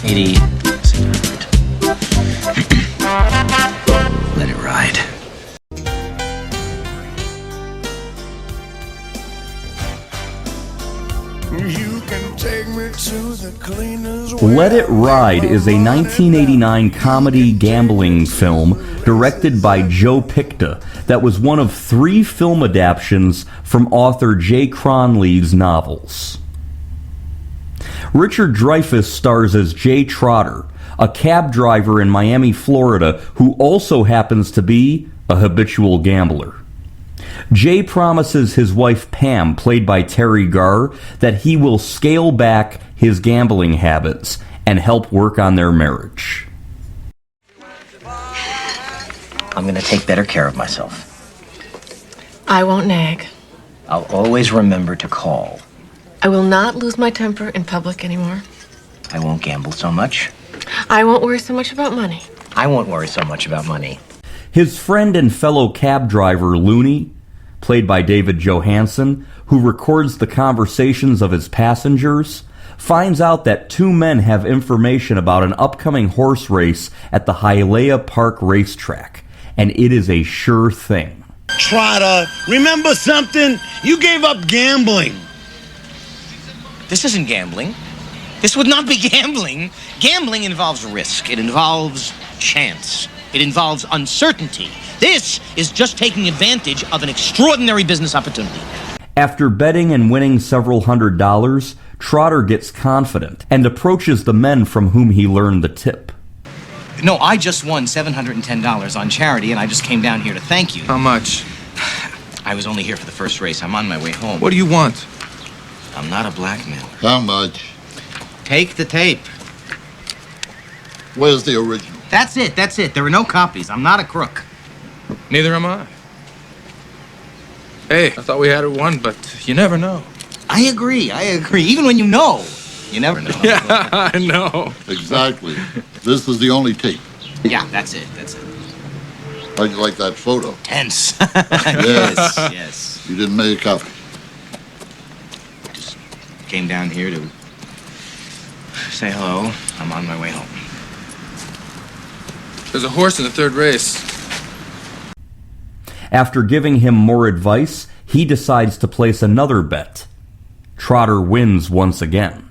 80, 100. Let it ride. You can take me to the cleaners. Let It Ride is a 1989 comedy gambling film directed by Joe Picta that was one of 3 film adaptations from author Jay Cronley's novels. Richard Dreyfuss stars as Jay Trotter, a cab driver in Miami, Florida, who also happens to be a habitual gambler. Jay promises his wife Pam, played by Teri Garr, that he will scale back his gambling habits and help work on their marriage. I'm gonna take better care of myself. I won't nag. I'll always remember to call. I will not lose my temper in public anymore. I won't gamble so much. I won't worry so much about money. I won't worry so much about money. His friend and fellow cab driver Looney, played by David Johansen, who records the conversations of his passengers, finds out that 2 men have information about an upcoming horse race at the Hialeah Park racetrack, and it is a sure thing. Trotter, remember something? You gave up gambling. This isn't gambling. This would not be gambling. Gambling involves risk. It involves chance. It involves uncertainty. This is just taking advantage of an extraordinary business opportunity. After betting and winning several $100s, Trotter gets confident and approaches the men from whom he learned the tip. No, I just won $710 on charity, and I just came down here to thank you. How much? I was only here for the first race. I'm on my way home. What do you want? I'm not a blackmailer. How much? Take the tape. Where's the original? That's it. There are no copies. I'm not a crook. Neither am I. Hey, I thought we had it won, but you never know. I agree. Even when you know, you never know. Yeah, I know. Exactly. This is the only tape. Yeah, that's it. How'd you like that photo? Tense. Yes. Yes. You didn't make a copy. Just came down here to say hello. I'm on my way home. There's a horse in the 3rd race. After giving him more advice, he decides to place another bet. Trotter wins once again.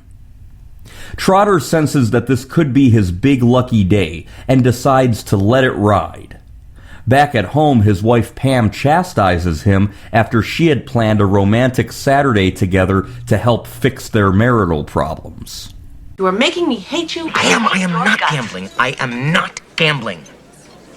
Trotter senses that this could be his big lucky day and decides to let it ride. Back at home, his wife Pam chastises him after she had planned a romantic Saturday together to help fix their marital problems. You are making me hate you. I am not gambling. I am not gambling.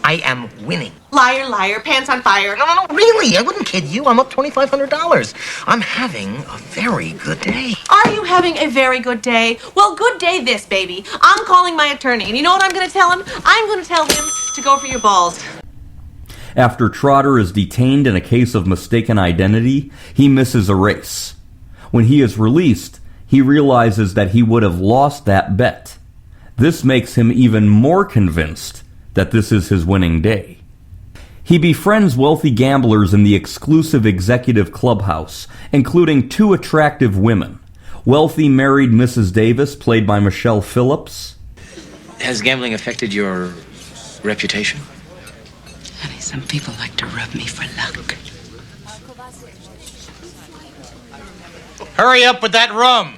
I am winning. Liar, liar, pants on fire. No, really. I wouldn't kid you. I'm up $2,500. I'm having a very good day. Are you having a very good day? Well, good day this, baby. I'm calling my attorney, and you know what I'm going to tell him? I'm going to tell him to go for your balls. After Trotter is detained in a case of mistaken identity, he misses a race. When he is released, he realizes that he would have lost that bet. This makes him even more convinced that this is his winning day. He befriends wealthy gamblers in the exclusive executive clubhouse, including 2 attractive women. Wealthy married Mrs. Davis, played by Michelle Phillips. Has gambling affected your reputation? Honey, some people like to rub me for luck. Hurry up with that rum!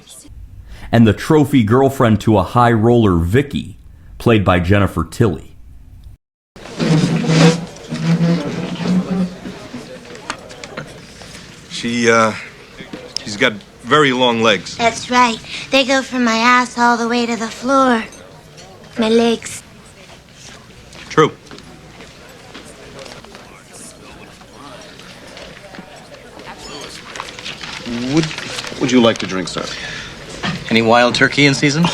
And the trophy girlfriend to a high roller, Vicky, played by Jennifer Tilly. She's got very long legs. That's right. They go from my ass all the way to the floor. My legs. True. Would you like to drink, sir? Any wild turkey in season?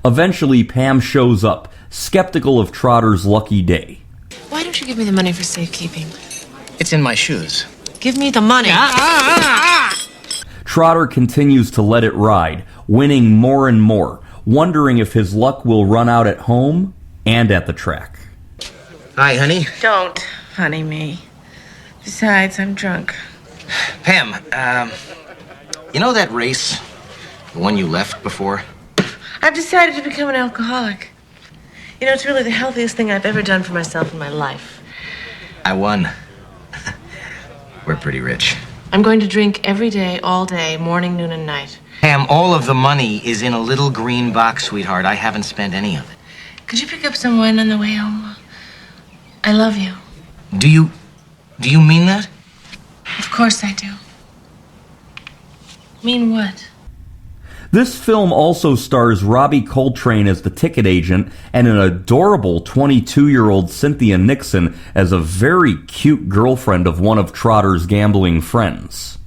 Eventually, Pam shows up, skeptical of Trotter's lucky day. Why don't you give me the money for safekeeping? It's in my shoes. Give me the money. Trotter continues to let it ride, winning more and more, wondering if his luck will run out at home and at the track. Hi, honey. Don't, honey me. Besides, I'm drunk. Pam, you know that race? The one you left before? I've decided to become an alcoholic. You know, it's really the healthiest thing I've ever done for myself in my life. I won. We're pretty rich. I'm going to drink every day, all day, morning, noon, and night. Pam, all of the money is in a little green box, sweetheart. I haven't spent any of it. Could you pick up some wine on the way home? I love you. Do you mean that? Of course I do. Mean what? This film also stars Robbie Coltrane as the ticket agent and an adorable 22-year-old Cynthia Nixon as a very cute girlfriend of one of Trotter's gambling friends.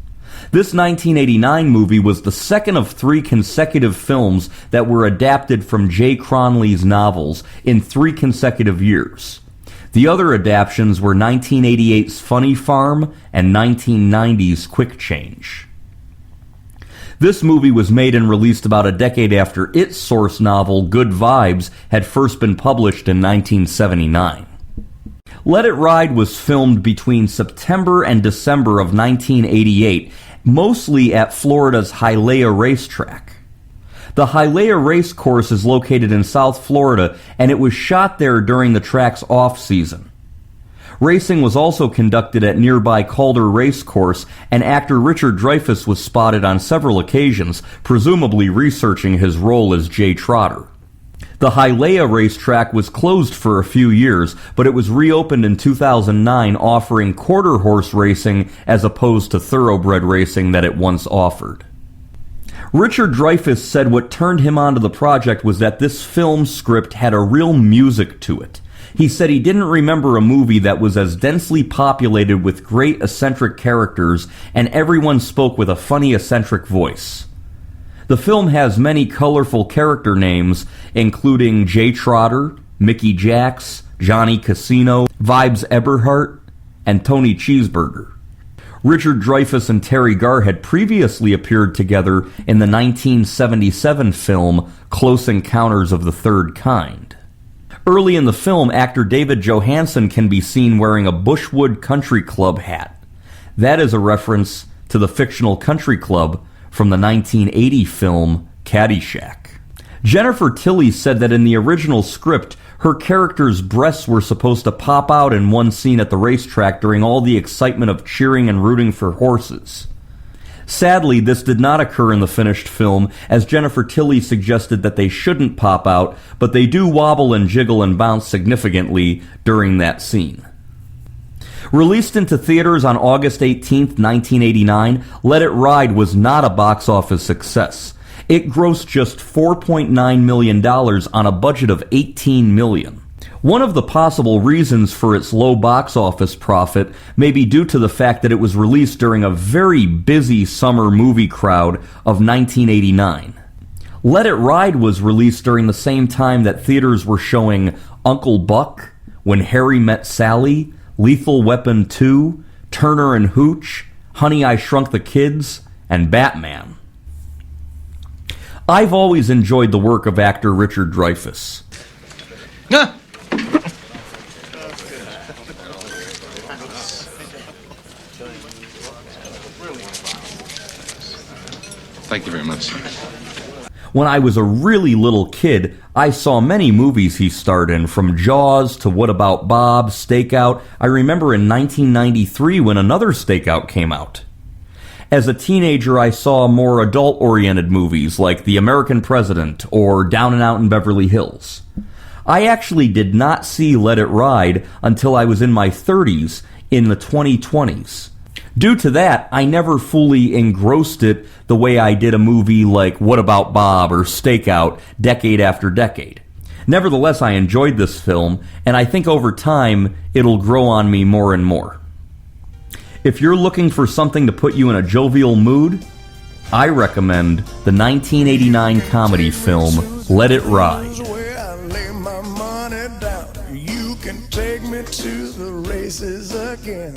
This 1989 movie was the second of 3 consecutive films that were adapted from Jay Cronley's novels in 3 consecutive years. The other adaptations were 1988's Funny Farm and 1990's Quick Change. This movie was made and released about a decade after its source novel, Good Vibes, had first been published in 1979. Let It Ride was filmed between September and December of 1988, mostly at Florida's Hialeah Racetrack. The Hialeah Race Course is located in South Florida, and it was shot there during the track's off-season. Racing was also conducted at nearby Calder Race Course, and actor Richard Dreyfuss was spotted on several occasions, presumably researching his role as Jay Trotter. The Hialeah racetrack was closed for a few years, but it was reopened in 2009, offering quarter horse racing as opposed to thoroughbred racing that it once offered. Richard Dreyfuss said what turned him onto the project was that this film script had a real music to it. He said he didn't remember a movie that was as densely populated with great eccentric characters and everyone spoke with a funny eccentric voice. The film has many colorful character names, including Jay Trotter, Mickey Jacks, Johnny Casino, Vibes Eberhardt, and Tony Cheeseburger. Richard Dreyfuss and Teri Garr had previously appeared together in the 1977 film Close Encounters of the Third Kind. Early in the film, actor David Johansen can be seen wearing a Bushwood Country Club hat. That is a reference to the fictional country club from the 1980 film Caddyshack. Jennifer Tilly said that in the original script, her character's breasts were supposed to pop out in one scene at the racetrack during all the excitement of cheering and rooting for horses. Sadly, this did not occur in the finished film, as Jennifer Tilly suggested that they shouldn't pop out, but they do wobble and jiggle and bounce significantly during that scene. Released into theaters on August 18, 1989, Let It Ride was not a box office success. It grossed just $4.9 million on a budget of $18 million. One of the possible reasons for its low box office profit may be due to the fact that it was released during a very busy summer movie crowd of 1989. Let It Ride was released during the same time that theaters were showing Uncle Buck, When Harry Met Sally, Lethal Weapon 2, Turner and Hooch, Honey, I Shrunk the Kids, and Batman. I've always enjoyed the work of actor Richard Dreyfuss. Thank you very much. When I was a really little kid, I saw many movies he starred in, from Jaws to What About Bob, Stakeout. I remember in 1993 when another Stakeout came out. As a teenager, I saw more adult-oriented movies like The American President or Down and Out in Beverly Hills. I actually did not see Let It Ride until I was in my 30s, in the 2020s. Due to that, I never fully engrossed it the way I did a movie like What About Bob or Stakeout decade after decade. Nevertheless, I enjoyed this film, and I think over time it'll grow on me more and more. If you're looking for something to put you in a jovial mood, I recommend the 1989 comedy film Let It Ride. You can take me to the races again.